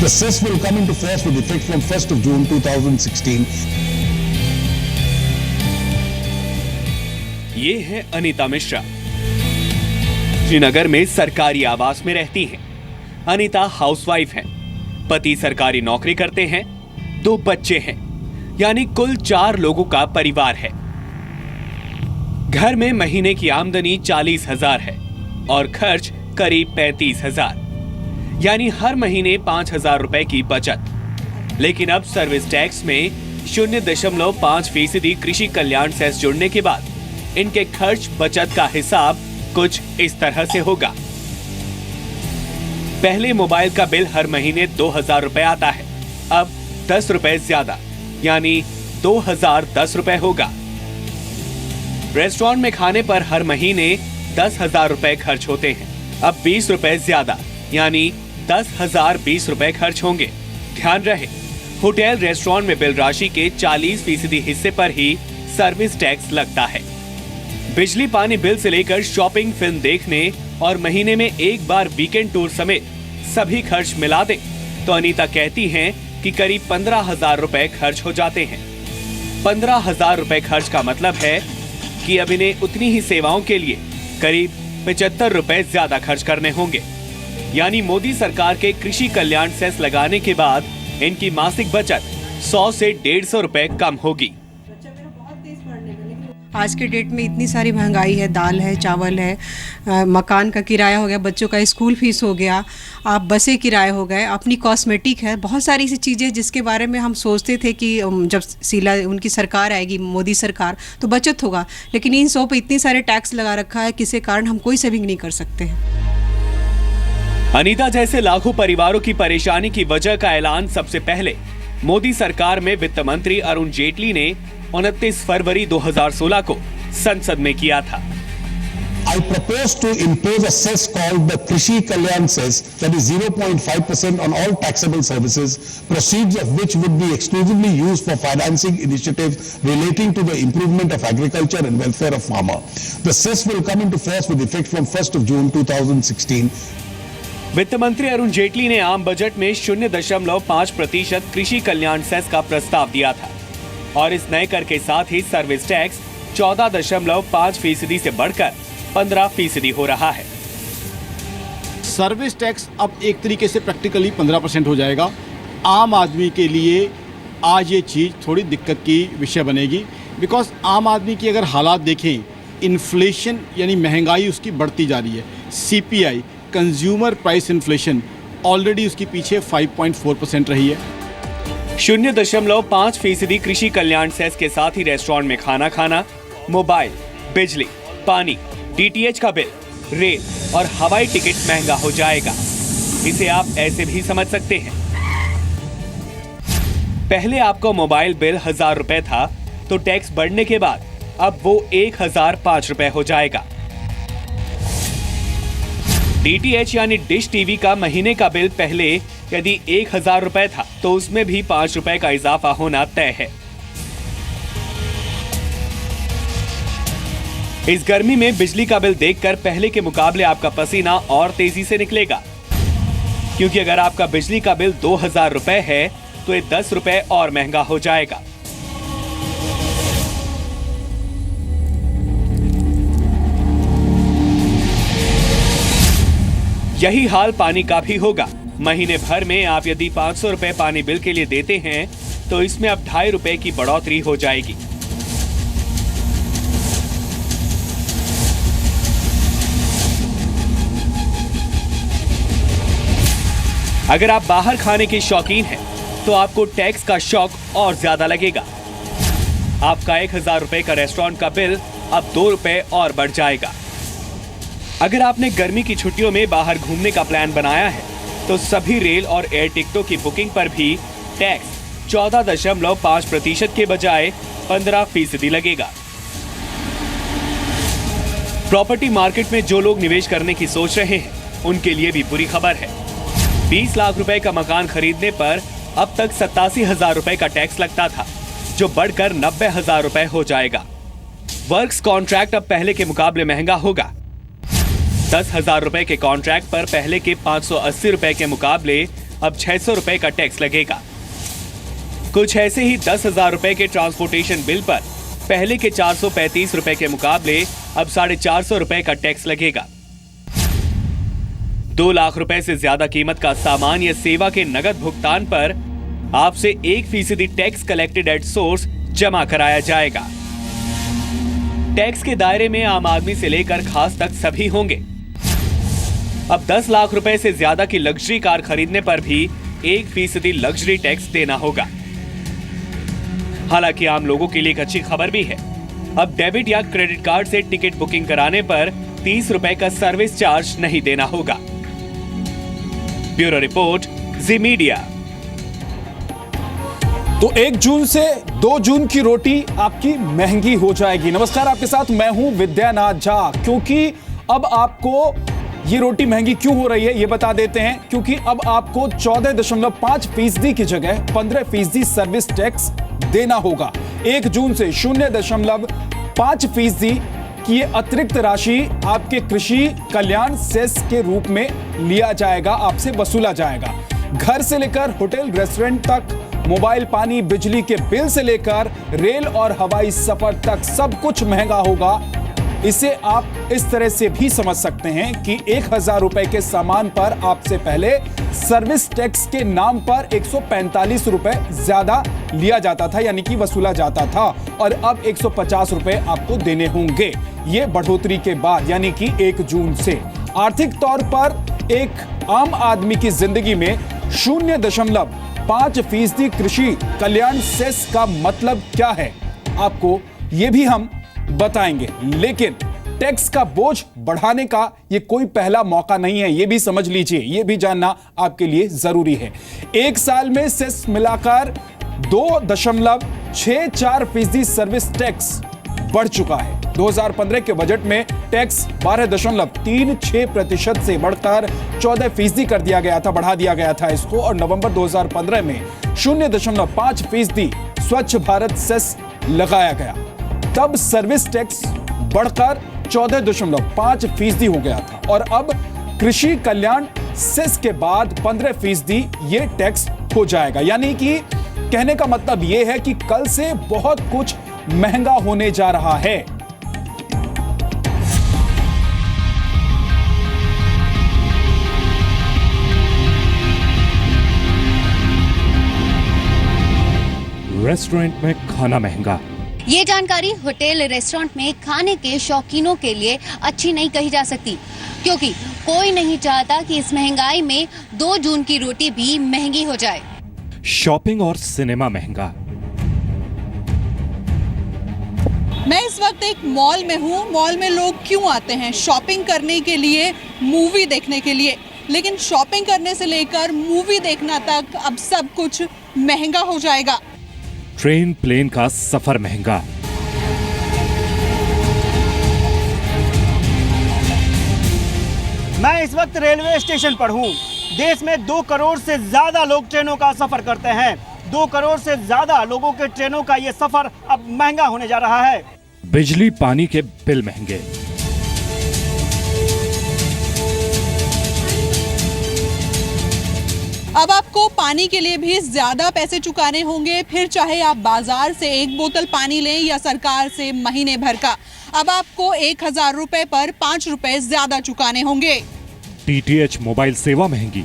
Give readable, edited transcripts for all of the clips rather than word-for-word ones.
The cess will come into force with effect from 1st of June 2016. ये है अनीता मिश्रा। श्रीनगर में सरकारी आवास में रहती हैं। अनीता हाउसवाइफ हैं। पति सरकारी नौकरी करते हैं। 2 बच्चे हैं, यानी कुल 4 लोगों का परिवार है। घर में महीने की आमदनी 40,000 है और खर्च करीब 35,000, यानी हर महीने 5,000 रुपए की बचत। लेकिन अब सर्विस टैक्स में 0.5% कृषि कल्याण सेस जुड़ने के बाद इनके खर्च बचत का हिसाब कुछ इस तरह से होगा। पहले मोबाइल का बिल हर महीने 2,000 रुपए आता है, अब 10 रुपए ज्यादा, यानी 2,010 रुपए होगा। रेस्टोरेंट में खाने पर हर महीने 10,000 रुपए खर्च होते हैं, अब 20 रुपए ज्यादा, यानी 10,020 रुपए खर्च होंगे। ध्यान रहे, होटल रेस्टोरेंट में बिल राशि के 40% हिस्से पर ही सर्विस टैक्स लगता है। बिजली पानी बिल से लेकर शॉपिंग, फिल्म देखने और महीने में एक बार वीकेंड टूर समेत सभी खर्च मिला दें तो अनीता कहती हैं कि करीब 15,000 रुपए खर्च हो जाते हैं। 15,000 रुपए खर्च का मतलब है कि अब इन्हें उतनी ही सेवाओं के लिए करीब 75 रुपए ज्यादा खर्च करने होंगे। यानी मोदी सरकार के कृषि कल्याण सेस लगाने के बाद इनकी मासिक बचत 100 से 150 रुपए कम होगी। आज के डेट में इतनी सारी महंगाई है, दाल है, चावल है, मकान का किराया हो गया, बच्चों का स्कूल फीस हो गया, आप बसें किराए हो गए, अपनी कॉस्मेटिक है, बहुत सारी ऐसी चीज़ें जिसके बारे में हम सोचते थे कि जब शीला उनकी सरकार आएगी, मोदी सरकार, तो बचत होगा। लेकिन इन सब पे इतनी सारे टैक्स लगा रखा है, किसी कारण हम कोई सेविंग नहीं कर सकते हैं। अनीता जैसे लाखों परिवारों की परेशानी की वजह का ऐलान सबसे पहले मोदी सरकार में वित्त मंत्री अरुण जेटली ने 29 फरवरी 2016 को संसद में किया था। I propose to impose a cess called the Krishi Kalyan cess, that is 0.5% on all taxable services, proceeds of which would be exclusively used for financing initiatives relating to the improvement of agriculture and welfare of farmer. The cess will come into force with effect from 1st of June 2016. वित्त मंत्री अरुण जेटली ने आम budget में 0.5% कृषि कल्याण cess का प्रस्ताव दिया था और इस नए कर के साथ ही सर्विस टैक्स 14.5% से बढ़कर 15% हो रहा है। सर्विस टैक्स अब एक तरीके से प्रैक्टिकली 15% हो जाएगा। आम आदमी के लिए आज ये चीज़ थोड़ी दिक्कत की विषय बनेगी, बिकॉज आम आदमी की अगर हालात देखें, इन्फ्लेशन यानी महंगाई उसकी बढ़ती जा रही है। CPI consumer price inflation already उसकी पीछे 5.4% रही है। 0.5% कृषि कल्याण सेस के साथ ही रेस्टोरेंट में खाना खाना, मोबाइल, बिजली, पानी, DTH का बिल, रेल और हवाई टिकट महंगा हो जाएगा। इसे आप ऐसे भी समझ सकते हैं, पहले आपका मोबाइल बिल 1,000 रुपए था तो टैक्स बढ़ने के बाद अब वो 1,005 रुपए हो जाएगा। DTH यानी डिश टीवी का महीने का बिल पहले यदि 1,000 रुपए था तो उसमें भी 5 रुपए का इजाफा होना तय है। इस गर्मी में बिजली का बिल देखकर पहले के मुकाबले आपका पसीना और तेजी से निकलेगा, क्योंकि अगर आपका बिजली का बिल 2,000 रुपए है तो ये 10 रुपए और महंगा हो जाएगा। यही हाल पानी का भी होगा। महीने भर में आप यदि 500 रुपए पानी बिल के लिए देते हैं तो इसमें अब 2.5 रुपए की बढ़ोतरी हो जाएगी। अगर आप बाहर खाने के शौकीन हैं तो आपको टैक्स का शॉक और ज्यादा लगेगा। आपका 1,000 रुपए का रेस्टोरेंट का बिल अब 2 रुपए और बढ़ जाएगा। अगर आपने गर्मी की छुट्टियों में बाहर घूमने का प्लान बनाया है तो सभी रेल और एयर टिकटों की बुकिंग पर भी टैक्स 14.5% के बजाय 15% लगेगा। प्रॉपर्टी मार्केट में जो लोग निवेश करने की सोच रहे हैं उनके लिए भी बुरी खबर है। 20 लाख रुपए का मकान खरीदने पर अब तक 87,000 रुपए का टैक्स लगता था, जो बढ़कर 90,000 रुपए हो जाएगा। वर्क्स कॉन्ट्रैक्ट अब पहले के मुकाबले महंगा होगा। 10,000 रुपए के कॉन्ट्रैक्ट पर पहले के 580 रुपए के मुकाबले अब 600 रुपए का टैक्स लगेगा। कुछ ऐसे ही 10,000 रुपए के ट्रांसपोर्टेशन बिल पर पहले के 435 रुपए के मुकाबले अब 450 रुपए का टैक्स लगेगा। 2 लाख रुपए से ज्यादा कीमत का सामान या सेवा के नगद भुगतान पर आपसे 1% टैक्स कलेक्टेड एट सोर्स जमा कराया जाएगा। टैक्स के दायरे में आम आदमी से लेकर खास तक सभी होंगे। अब 10 लाख रुपए से ज्यादा की लग्जरी कार खरीदने पर भी 1% लग्जरी टैक्स देना होगा। हालांकि आम लोगों के लिए एक अच्छी खबर भी है। अब डेबिट या क्रेडिट कार्ड से टिकट बुकिंग कराने पर 30 रुपए का सर्विस चार्ज नहीं देना होगा। ब्यूरो रिपोर्ट, जी मीडिया। तो 1 जून से 2 जून की रोटी आपकी महंगी हो जाएगी। नमस्कार, आपके साथ मैं हूं विद्यानाथ झा। क्योंकि अब आपको ये रोटी महंगी क्यों हो रही है ये बता देते हैं। क्योंकि अब आपको 14.5% की जगह 15% सर्विस टैक्स देना होगा। 1 जून से 0.5% की ये अतिरिक्त राशि आपके कृषि कल्याण सेस के रूप में लिया जाएगा, आपसे वसूला जाएगा। घर से लेकर होटल रेस्टोरेंट तक, मोबाइल, पानी, बिजली के बिल से लेकर रेल और हवाई सफर तक सब कुछ महंगा होगा। इसे आप इस तरह से भी समझ सकते हैं कि 1,000 रुपए के सामान पर आपसे पहले सर्विस टैक्स के नाम पर 145 रुपए ज्यादा लिया जाता था, यानी कि वसूला जाता था, और अब 150 रुपए आपको देने होंगे। ये बढ़ोतरी के बाद, यानी कि 1 जून से। आर्थिक तौर पर एक आम आदमी की जिंदगी में 0.5% कृषि कल्याण सेस का मतलब क्या है, आपको ये भी हम बताएंगे। लेकिन टैक्स का बोझ बढ़ाने का ये कोई पहला मौका नहीं है, ये भी समझ लीजिए, ये भी जानना आपके लिए जरूरी है। 1 साल में सेस मिलाकर 2.64% सर्विस टैक्स बढ़ चुका है। 2015 के बजट में टैक्स 12.36% से बढ़कर 14% कर दिया गया था, बढ़ा दिया गया था इसको। और नवंबर 2015 में 0.5% स्वच्छ भारत सेस लगाया गया। तब सर्विस टैक्स बढ़कर 14.5% हो गया था, और अब कृषि कल्याण सेस के बाद 15% ये टैक्स हो जाएगा। यानी कि कहने का मतलब ये है कि कल से बहुत कुछ महंगा होने जा रहा है। रेस्टोरेंट में खाना महंगा। ये जानकारी होटल रेस्टोरेंट में खाने के शौकीनों के लिए अच्छी नहीं कही जा सकती, क्योंकि कोई नहीं चाहता कि इस महंगाई में 2 जून की रोटी भी महंगी हो जाए। शॉपिंग और सिनेमा महंगा। मैं इस वक्त एक मॉल में हूँ। मॉल में लोग क्यों आते हैं? शॉपिंग करने के लिए, मूवी देखने के लिए। लेकिन शॉपिंग करने से लेकर मूवी देखना तक अब सब कुछ महंगा हो जाएगा। ट्रेन प्लेन का सफर महंगा। मैं इस वक्त रेलवे स्टेशन पर हूँ। देश में 2 करोड़ से ज्यादा लोग ट्रेनों का सफर करते हैं। 2 करोड़ से ज्यादा लोगों के ट्रेनों का ये सफर अब महंगा होने जा रहा है। बिजली पानी के बिल महंगे। अब आपको पानी के लिए भी ज्यादा पैसे चुकाने होंगे, फिर चाहे आप बाजार से 1 बोतल पानी लें या सरकार से महीने भर का। अब आपको 1,000 रुपए पर 5 रुपए ज्यादा चुकाने होंगे। DTH मोबाइल सेवा महंगी।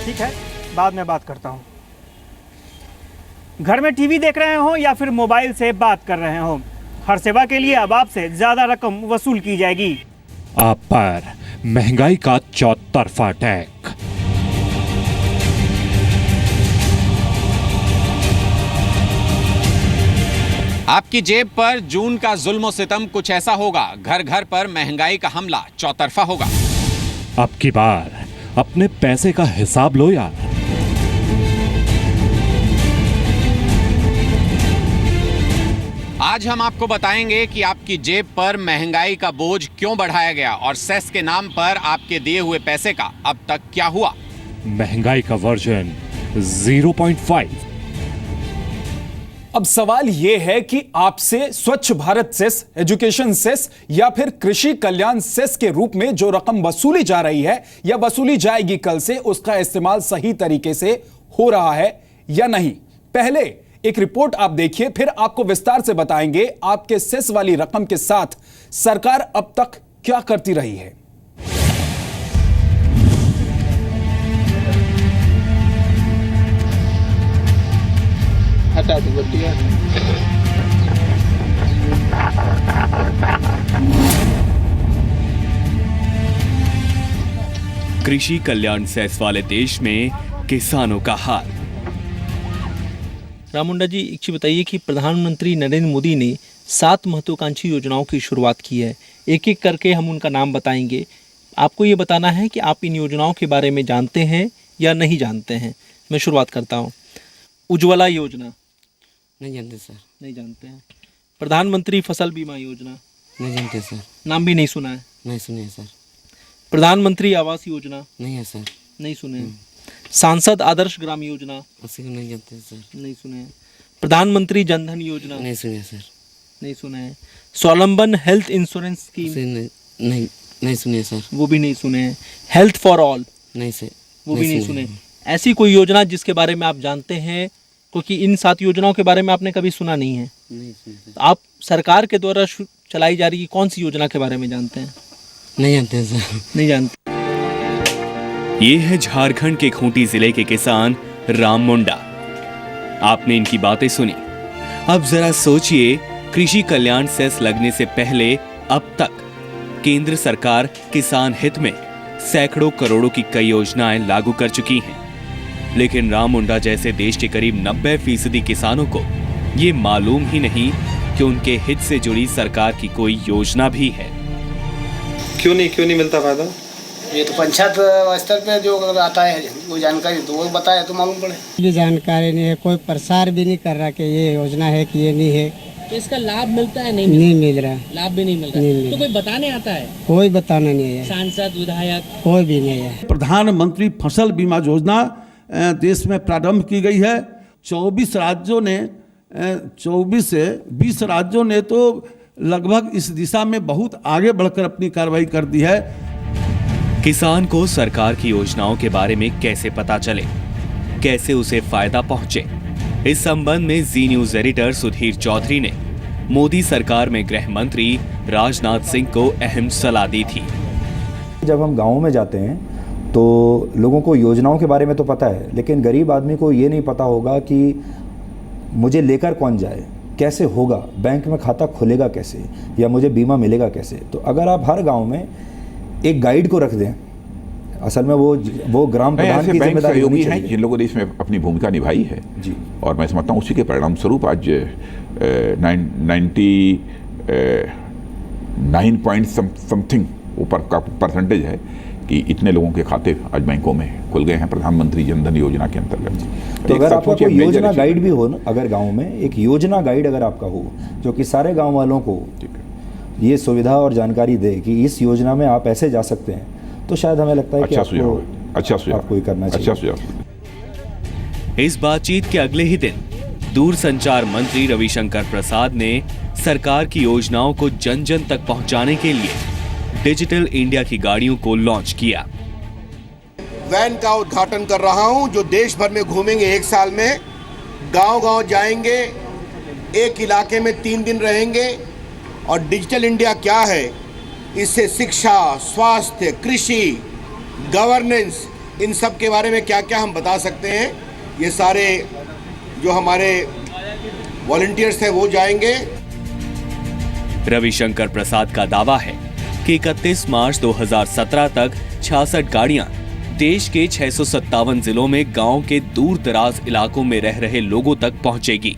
ठीक है, बाद में बात करता हूँ। घर में टीवी देख रहे हो या फिर मोबाइल से बात कर रहे हो, हर सेवा के लिए अब आपसे ज्यादा रकम वसूल की जाएगी। आप पर महंगाई का चौतरफा अटैक। आपकी जेब पर जून का जुल्म सितम कुछ ऐसा होगा। घर घर पर महंगाई का हमला चौतरफा होगा। अब की बार अपने पैसे का हिसाब लो यार। आज हम आपको बताएंगे कि आपकी जेब पर महंगाई का बोझ क्यों बढ़ाया गया और सेस के नाम पर आपके दिए हुए पैसे का अब तक क्या हुआ। महंगाई का वर्जन 0.5। अब सवाल यह है कि आपसे स्वच्छ भारत सेस, एजुकेशन सेस या फिर कृषि कल्याण सेस के रूप में जो रकम वसूली जा रही है या वसूली जाएगी कल से, उसका इस्तेमाल सही तरीके से हो रहा है या नहीं। पहले एक रिपोर्ट आप देखिए, फिर आपको विस्तार से बताएंगे आपके सेस वाली रकम के साथ सरकार अब तक क्या करती रही है। कृषि कल्याण सेस वाले देश में किसानों का हाल। राम मुंडा जी, एक चीज बताइए कि प्रधानमंत्री नरेंद्र मोदी ने 7 महत्वाकांक्षी योजनाओं की शुरुआत की है। एक एक करके हम उनका नाम बताएंगे। आपको ये बताना है कि आप इन योजनाओं के बारे में जानते हैं या नहीं जानते हैं। मैं शुरुआत करता हूँ। उज्ज्वला योजना नहीं जानते सर। नहीं जानते हैं। प्रधानमंत्री फसल बीमा योजना नहीं जानते सर। नाम भी नहीं सुना है। नहीं सुने हैं सर। प्रधानमंत्री आवास योजना नहीं है सर। नहीं सुने हैं। सांसद आदर्श ग्राम योजना उसी को नहीं जानते सर। नहीं सुने हैं। प्रधानमंत्री जनधन योजना नहीं सुने सर। नहीं सुने हैं। स्वावलंबन हेल्थ इंश्योरेंस स्कीम नहीं सुने सर। वो भी नहीं सुने हैं। हेल्थ फॉर ऑल नहीं से वो भी नहीं सुने। ऐसी कोई योजना जिसके बारे में आप जानते हैं, क्योंकि इन 7 योजनाओं के बारे में आपने कभी सुना नहीं है। नहीं सुने। तो आप सरकार के द्वारा चलाई जा रही कौन सी योजना के बारे में जानते हैं? नहीं जानते सर। नहीं जानते। ये है झारखंड के खूंटी जिले के किसान राम मुंडा। आपने इनकी बातें सुनी। अब जरा सोचिए, कृषि कल्याण सेस लगने से पहले अब तक केंद्र सरकार किसान हित में सैकड़ों करोड़ों की कई योजनाएं लागू कर चुकी हैं, लेकिन राम मुंडा जैसे देश के करीब 90% किसानों को ये मालूम ही नहीं कि उनके हित से जुड़ी सरकार की कोई योजना भी है। क्यों नहीं मिलता फायदा? ये तो पंचायत स्तर पे जो आता है वो जानकारी तो वो बताए तो मालूम पड़े। भी जानकारी नहीं है, कोई प्रसार भी नहीं कर रहा कि ये योजना है कि ये नहीं है। तो इसका लाभ मिलता है? नहीं मिल रहा। लाभ भी नहीं मिल रहा है। तो कोई बताने आता है? कोई बताना नहीं है। सांसद विधायक कोई भी नहीं है। प्रधानमंत्री फसल बीमा योजना देश में प्रारंभ की गई है। 24 राज्यों ने 24 से 20 राज्यों ने तो लगभग इस दिशा में बहुत आगे बढ़कर अपनी कार्रवाई कर दी है। किसान को सरकार की योजनाओं के बारे में कैसे पता चले, कैसे उसे फायदा पहुंचे, इस संबंध में जी न्यूज एडिटर सुधीर चौधरी ने मोदी सरकार में गृह मंत्री राजनाथ सिंह को अहम सलाह दी थी। जब हम गाँव में जाते हैं तो लोगों को योजनाओं के बारे में तो पता है, लेकिन गरीब आदमी को ये नहीं पता होगा कि मुझे लेकर कौन जाए, कैसे होगा, बैंक में खाता खुलेगा कैसे, या मुझे बीमा मिलेगा कैसे। तो अगर आप हर गांव में एक गाइड को रख दें, असल में वो ग्राम प्रधान की जिम्मेदारी होनी चाहिए। जिन लोगों ने इसमें अपनी भूमिका निभाई है जी, और मैं समझता हूँ उसी के परिणाम स्वरूप आज 99 पॉइंट समथिंग ऊपर का परसेंटेज है कि इतने लोगों के खाते आज बैंकों में खुल गए हैं प्रधानमंत्री जनधन योजना के अंतर्गत। तो अगर आपका कोई योजना गाइड भी हो ना, अगर गांव में एक योजना गाइड अगर आपका हो जो कि सारे गांव वालों को ये सुविधा और जानकारी दे कि इस योजना में आप ऐसे जा सकते हैं, तो शायद हमें लगता है कि आपको करना चाहिए। अच्छा सुझाव। इस बातचीत के अगले ही दिन दूरसंचार मंत्री रविशंकर प्रसाद ने सरकार की योजनाओं को जन जन तक पहुंचाने के लिए डिजिटल इंडिया की गाड़ियों को लॉन्च किया। वैन का उद्घाटन कर रहा हूं जो देश भर में घूमेंगे। 1 साल में गांव-गांव जाएंगे, एक इलाके में 3 दिन रहेंगे। और डिजिटल इंडिया क्या है, इससे शिक्षा, स्वास्थ्य, कृषि, गवर्नेंस, इन सब के बारे में क्या क्या हम बता सकते हैं। ये सारे जो हमारे वॉलंटियर्स हैं वो जाएंगे। रविशंकर प्रसाद का दावा है कि 31 मार्च 2017 तक 66 गाड़ियां देश के 657 जिलों में गांव के दूर दराज इलाकों में रह रहे लोगों तक पहुंचेगी।